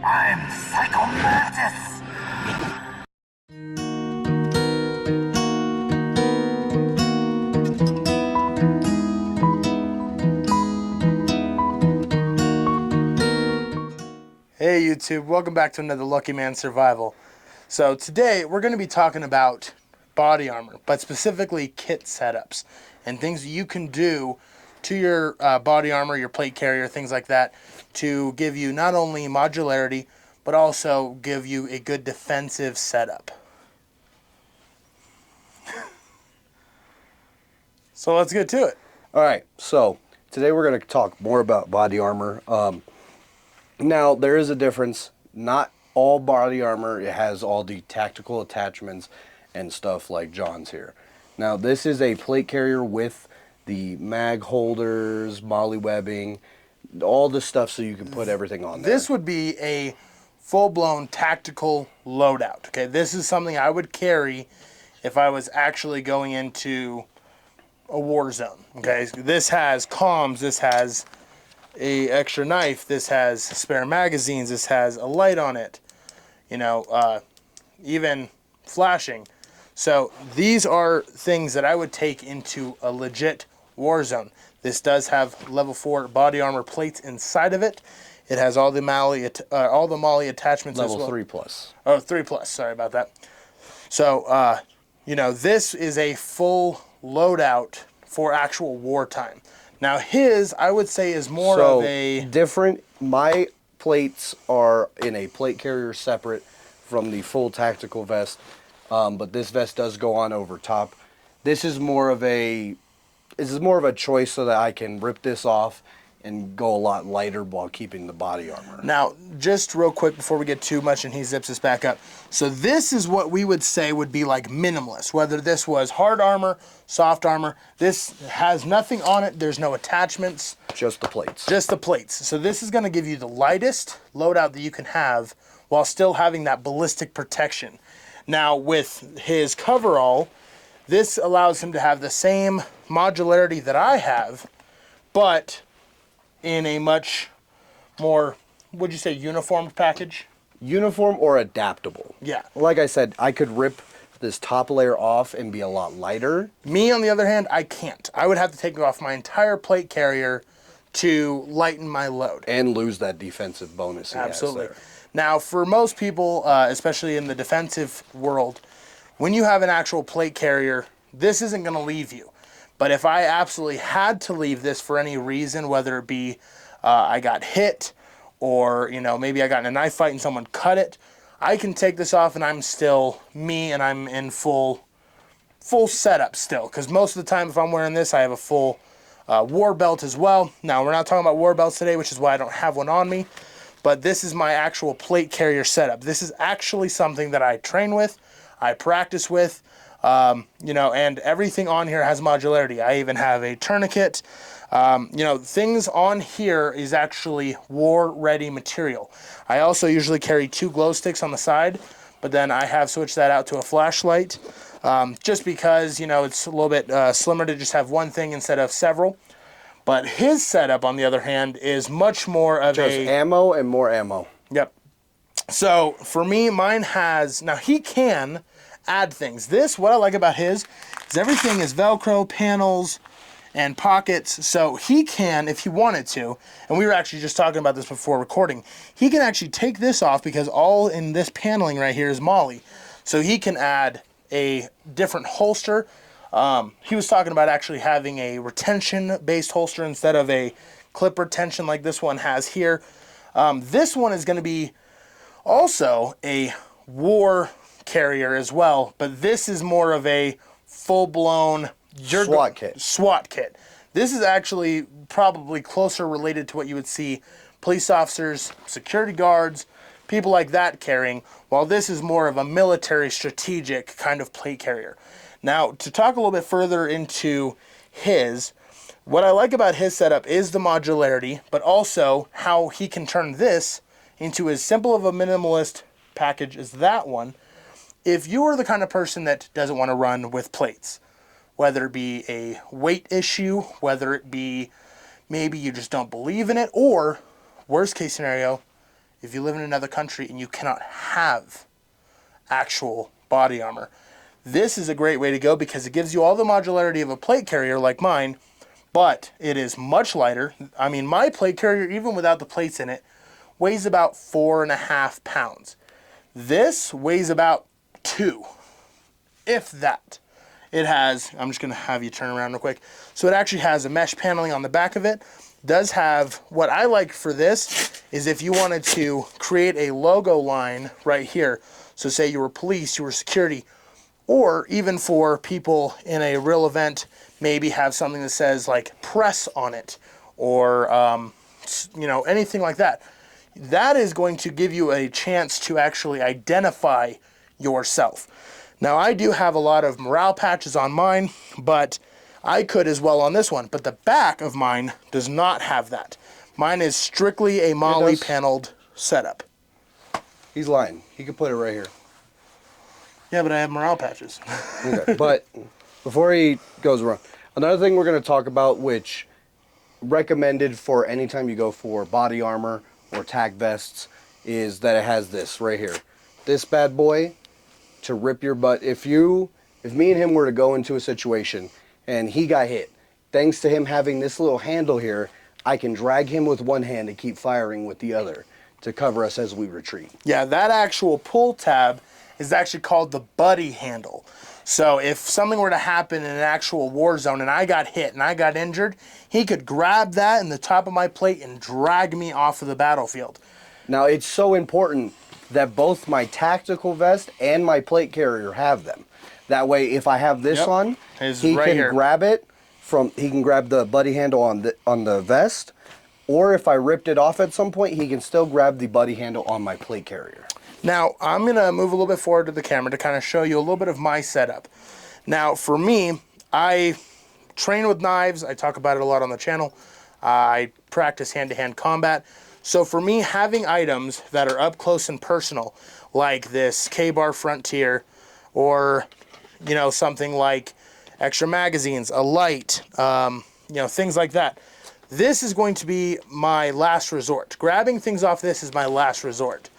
I'm Psychomantis! Hey YouTube, welcome back to another Lucky Man Survival. So today we're going to be talking about body armor, but specifically kit setups and things that you can do to your body armor, your plate carrier, things like that, to give you not only modularity, but also give you a good defensive setup. So let's get to it. All right, so today we're going to talk more about body armor. Now, there is a difference. Not all body armor has all the tactical attachments and stuff like John's here. Now, this is a plate carrier with the mag holders, molly webbing, all the stuff so you can put everything on there. This would be a full-blown tactical loadout. Okay, this is something I would carry if I was actually going into a war zone. Okay, this has comms, this has a extra knife, this has spare magazines, this has a light on it, you know, even flashing. So these are things that I would take into a legit war zone. This does have level 4 body armor plates inside of it. It has all the molly attachments as well. Level 3 plus. Oh, 3 plus. Sorry about that. So, you know, this is a full loadout for actual wartime. Now, his, I would say, is more of a different. My plates are in a plate carrier separate from the full tactical vest, but this vest does go on over top. This is more of a choice so that I can rip this off and go a lot lighter while keeping the body armor. Now, just real quick before we get too much and he zips us back up. So this is what we would say would be like minimalist, whether this was hard armor, soft armor. This has nothing on it. There's no attachments. Just the plates. Just the plates. So this is going to give you the lightest loadout that you can have while still having that ballistic protection. Now, with his coverall, this allows him to have the same modularity that I have, but in a much more, would you say, uniformed package? Uniform or adaptable. Yeah. Like I said, I could rip this top layer off and be a lot lighter. Me, on the other hand, I can't. I would have to take off my entire plate carrier to lighten my load. And lose that defensive bonus he Absolutely. has there. Now, for most people, especially in the defensive world, when you have an actual plate carrier, this isn't going to leave you. But if I absolutely had to leave this for any reason, whether it be I got hit or, you know, maybe I got in a knife fight and someone cut it, I can take this off and I'm still me and I'm in full setup still. Because most of the time if I'm wearing this, I have a full war belt as well. Now, we're not talking about war belts today, which is why I don't have one on me. But this is my actual plate carrier setup. This is actually something that I train with, I practice with. You know, and everything on here has modularity. I even have a tourniquet. You know, things on here is actually war-ready material. I also usually carry 2 glow sticks on the side, but then I have switched that out to a flashlight, just because, you know, it's a little bit slimmer to just have one thing instead of several. But his setup, on the other hand, is much more of just ammo and more ammo. Yep. So, for me, mine has, now he can add things. This, what I like about his, is everything is Velcro, panels, and pockets. So he can, if he wanted to, and we were actually just talking about this before recording, he can actually take this off because all in this paneling right here is molly. So he can add a different holster. He was talking about actually having a retention-based holster instead of a clip retention like this one has here. This one is going to be also a war carrier as well, but this is more of a full-blown SWAT kit. This is actually probably closer related to what you would see police officers, security guards, people like that carrying, while this is more of a military strategic kind of plate carrier. Now, to talk a little bit further into his, what I like about his setup is the modularity, but also how he can turn this into as simple of a minimalist package as that one. If you are the kind of person that doesn't want to run with plates, whether it be a weight issue, whether it be maybe you just don't believe in it, or worst case scenario, if you live in another country and you cannot have actual body armor, this is a great way to go because it gives you all the modularity of a plate carrier like mine, but it is much lighter. I mean, my plate carrier, even without the plates in it, weighs about 4.5 pounds. This weighs about 2, if that. It has, I'm just going to have you turn around real quick. So it actually has a mesh paneling on the back of it. Does have, what I like for this is if you wanted to create a logo line right here. So say you were police, you were security, or even for people in a real event, maybe have something that says like press on it, or you know, anything like that. That is going to give you a chance to actually identify yourself. Now, I do have a lot of morale patches on mine, but I could as well on this one. But the back of mine does not have that. Mine is strictly a moly paneled setup. He's lying. He could put it right here. Yeah, but I have morale patches. Okay. But before he goes wrong, another thing we're going to talk about, which recommended for anytime you go for body armor or tack vests, is that it has this right here. This bad boy to rip your butt. If me and him were to go into a situation and he got hit, thanks to him having this little handle here, I can drag him with one hand and keep firing with the other to cover us as we retreat. Yeah, that actual pull tab is actually called the buddy handle. So if something were to happen in an actual war zone and I got hit and I got injured, he could grab that in the top of my plate and drag me off of the battlefield. Now, it's so important that both my tactical vest and my plate carrier have them. That way, if I have this on, he right can here. grab it he can grab the buddy handle on the vest, or if I ripped it off at some point, he can still grab the buddy handle on my plate carrier. Now, I'm going to move a little bit forward to the camera to kind of show you a little bit of my setup. Now, for me, I train with knives. I talk about it a lot on the channel. I practice hand-to-hand combat. So for me, having items that are up close and personal, like this K-Bar Frontier, or, you know, something like extra magazines, a light, you know, things like that. This is going to be my last resort. Grabbing things off this is my last resort.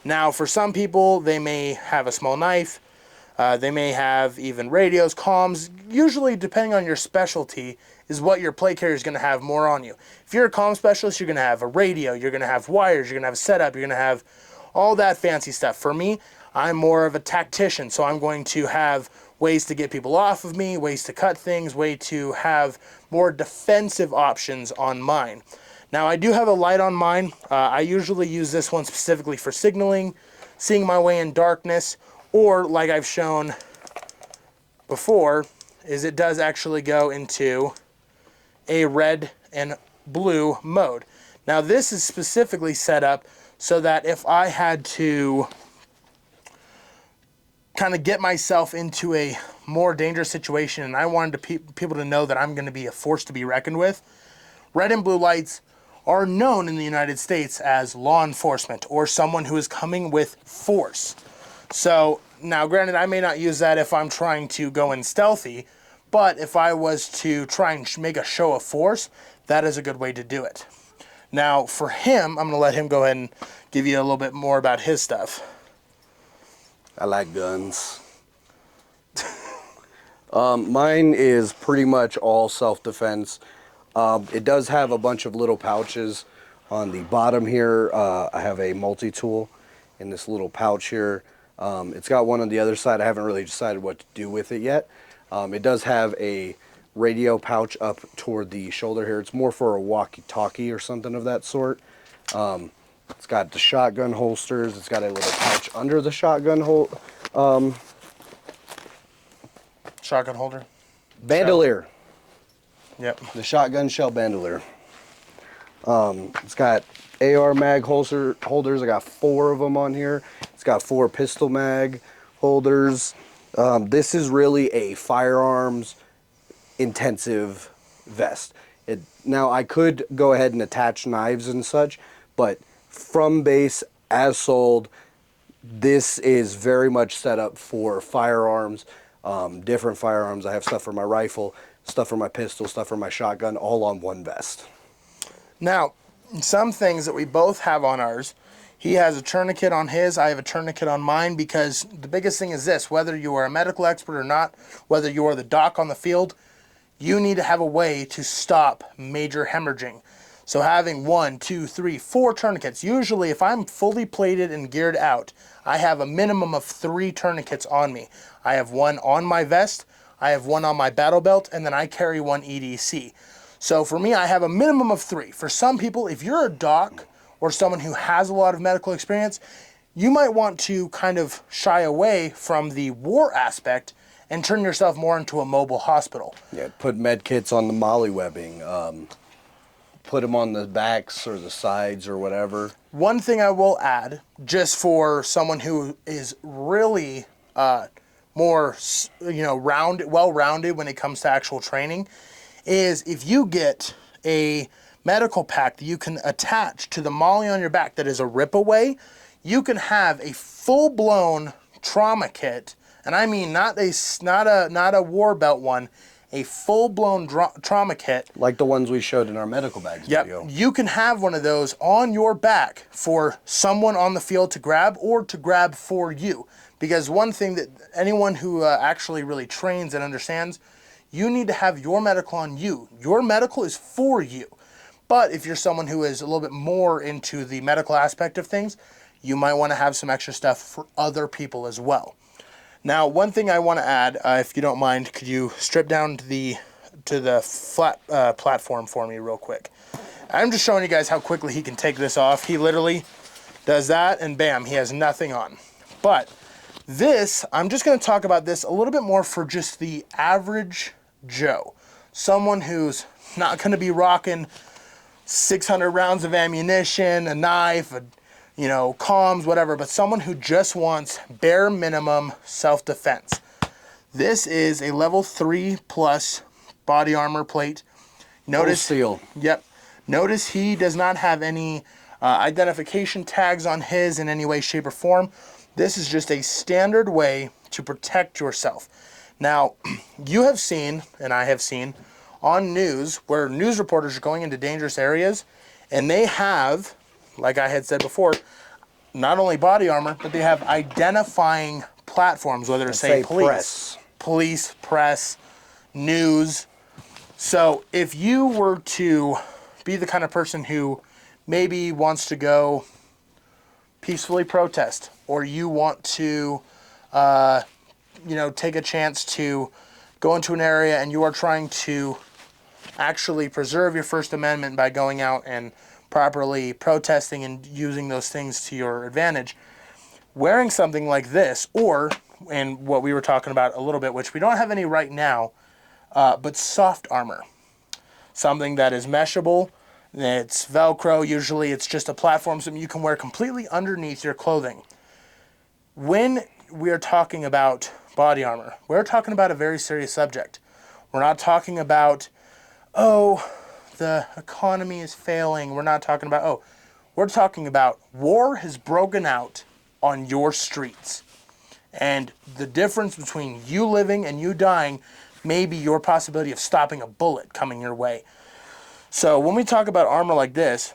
Now, for some people, they may have a small knife. They may have even radios, comms. Usually, depending on your specialty, is what your plate carrier is going to have more on you. If you're a comm specialist, you're going to have a radio, you're going to have wires, you're going to have a setup, you're going to have all that fancy stuff. For me, I'm more of a tactician, so I'm going to have ways to get people off of me, ways to cut things, way to have more defensive options on mine. Now, I do have a light on mine. I usually use this one specifically for signaling, seeing my way in darkness, or like I've shown before, is it does actually go into a red and blue mode. Now, this is specifically set up so that if I had to kind of get myself into a more dangerous situation and I wanted people to know that I'm going to be a force to be reckoned with, red and blue lights are known in the United States as law enforcement or someone who is coming with force. So now, granted, I may not use that if I'm trying to go in stealthy, but if I was to try and make a show of force, that is a good way to do it. Now, for him, I'm going to let him go ahead and give you a little bit more about his stuff. I like guns. Mine is pretty much all self-defense. It does have a bunch of little pouches on the bottom here. I have a multi-tool in this little pouch here. It's got one on the other side. I haven't really decided what to do with it yet. It does have a radio pouch up toward the shoulder here. It's more for a walkie-talkie or something of that sort. It's got the shotgun holsters. It's got a little pouch under the shotgun Shotgun holder? Bandolier. Yep. The shotgun shell bandolier. It's got AR mag holders. I got 4 of them on here. It's got 4 pistol mag holders. This is really a firearms intensive vest. Now, I could go ahead and attach knives and such, but from base, as sold, this is very much set up for firearms, different firearms. I have stuff for my rifle, stuff for my pistol, stuff for my shotgun, all on one vest. Now, some things that we both have on ours, He has a tourniquet on his. I have a tourniquet on mine, because the biggest thing is this: whether you are a medical expert or not, whether you are the doc on the field, you need to have a way to stop major hemorrhaging. So having 1, 2, 3, 4 tourniquets. Usually if I'm fully plated and geared out, I have a minimum of 3 tourniquets on me. I have one on my vest, I have one on my battle belt, and then I carry one EDC. So for me, I have a minimum of 3. For some people, if you're a doc or someone who has a lot of medical experience, you might want to kind of shy away from the war aspect and turn yourself more into a mobile hospital. Yeah, put med kits on the molly webbing. Put them on the backs or the sides or whatever. One thing I will add, just for someone who is really more, well-rounded when it comes to actual training, is if you get a medical pack that you can attach to the molly on your back that is a rip away, you can have a full-blown trauma kit, and I mean not a war belt one, a full-blown trauma kit. Like the ones we showed in our medical bags video. You can have one of those on your back for someone on the field to grab, or to grab for you. Because one thing that anyone who actually really trains and understands, you need to have your medical on you. Your medical is for you. But if you're someone who is a little bit more into the medical aspect of things, you might want to have some extra stuff for other people as well. Now, one thing I want to add, if you don't mind, could you strip down to the flat platform for me real quick? I'm just showing you guys how quickly he can take this off. He literally does that, and bam, he has nothing on. But this, I'm just going to talk about this a little bit more for just the average Joe. Someone who's not going to be rocking 600 rounds of ammunition, a knife, comms, whatever, but someone who just wants bare minimum self-defense. This is a level 3 plus body armor plate. Notice, full steel. Yep. Notice he does not have any identification tags on his in any way, shape, or form. This is just a standard way to protect yourself. Now, you have seen, and I have seen, on news where news reporters are going into dangerous areas, and they have, like I had said before, not only body armor, but they have identifying platforms, whether it's say police, press, news. So if you were to be the kind of person who maybe wants to go peacefully protest, or you want to, take a chance to go into an area and you are trying to actually preserve your First Amendment by going out and properly protesting and using those things to your advantage, wearing something like this, or, and what we were talking about a little bit, which we don't have any right now, but soft armor. Something that is meshable, it's Velcro, usually it's just a platform, something you can wear completely underneath your clothing. When we are talking about body armor, we're talking about a very serious subject. We're not talking about, the economy is failing. We're not talking about, we're talking about war has broken out on your streets. And the difference between you living and you dying may be your possibility of stopping a bullet coming your way. So when we talk about armor like this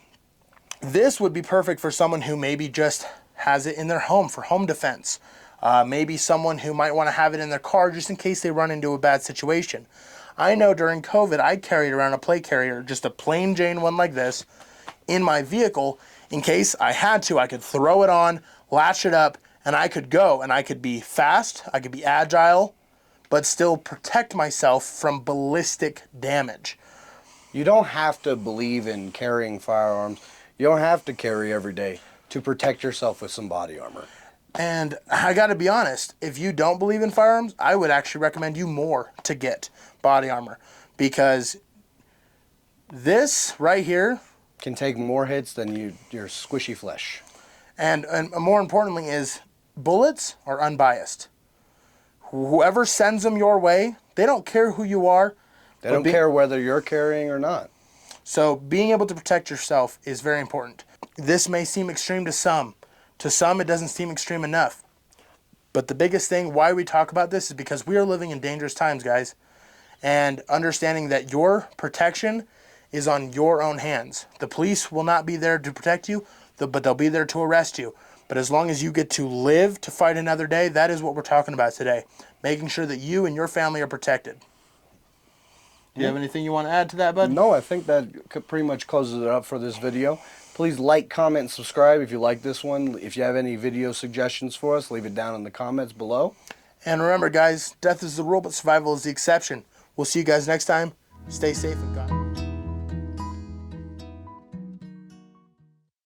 would be perfect for someone who maybe just has it in their home for home defense. Maybe someone who might want to have it in their car just in case they run into a bad situation. I know during COVID, I carried around a plate carrier, just a plain Jane one like this, in my vehicle. In case I had to, I could throw it on, latch it up, and I could go. And I could be fast, I could be agile, but still protect myself from ballistic damage. You don't have to believe in carrying firearms. You don't have to carry every day to protect yourself with some body armor. And I got to be honest, if you don't believe in firearms, I would actually recommend you more to get body armor, because this right here can take more hits than your squishy flesh. And more importantly is bullets are unbiased. Whoever sends them your way, they don't care who you are. They don't care whether you're carrying or not. So being able to protect yourself is very important. This may seem extreme to some. To some, it doesn't seem extreme enough. But the biggest thing why we talk about this is because we are living in dangerous times, guys. And understanding that your protection is on your own hands. The police will not be there to protect you. but they'll be there to arrest you. But as long as you get to live to fight another day, that is what we're talking about today. Making sure that you and your family are protected. Do you have anything you want to add to that, bud? No, I think that pretty much closes it up for this video. Please like, comment, and subscribe if you like this one. If you have any video suggestions for us, leave it down in the comments below. And remember, guys, death is the rule, but survival is the exception. We'll see you guys next time. Stay safe and God.